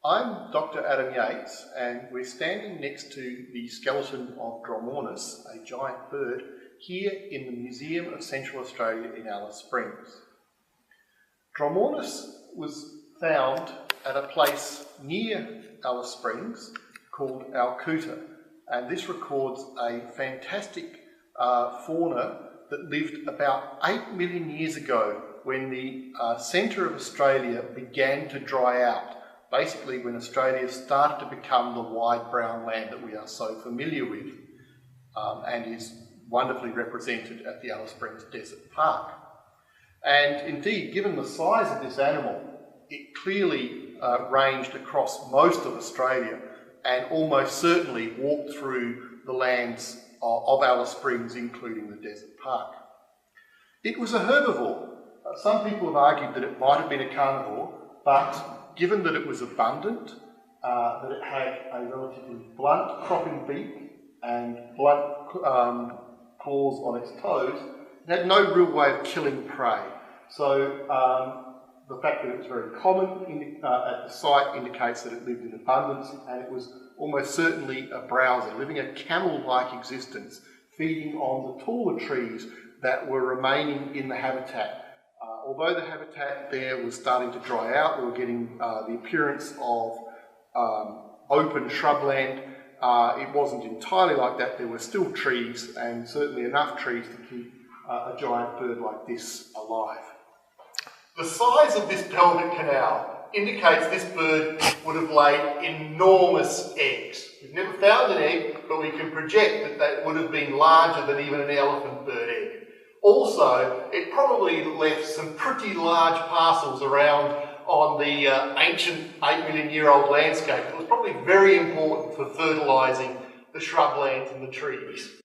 I'm Dr. Adam Yates, and we're standing next to the skeleton of Dromornis, a giant bird, here in the Museum of Central Australia in Alice Springs. Dromornis was found at a place near Alice Springs called Alcuta, and this records a fantastic fauna that lived about 8 million years ago when the centre of Australia began to dry out. Basically when Australia started to become the wide brown land that we are so familiar with and is wonderfully represented at the Alice Springs Desert Park. And indeed, given the size of this animal, it clearly ranged across most of Australia and almost certainly walked through the lands of Alice Springs, including the Desert Park. It was a herbivore. Some people have argued that it might have been a carnivore, but given that it was abundant, that it had a relatively blunt cropping beak and blunt claws on its toes, it had no real way of killing prey. So the fact that it was very common at the site indicates that it lived in abundance, and it was almost certainly a browser, living a camel-like existence, feeding on the taller trees that were remaining in the habitat. Although the habitat there was starting to dry out, we were getting the appearance of open shrubland. It wasn't entirely like that. There were still trees, and certainly enough trees to keep a giant bird like this alive. The size of this pelvic canal indicates this bird would have laid enormous eggs. We've never found an egg, but we can project that that would have been larger than even an elephant bird egg. Also, it probably left some pretty large parcels around on the ancient 8 million year old landscape. It was probably very important for fertilising the shrublands and the trees.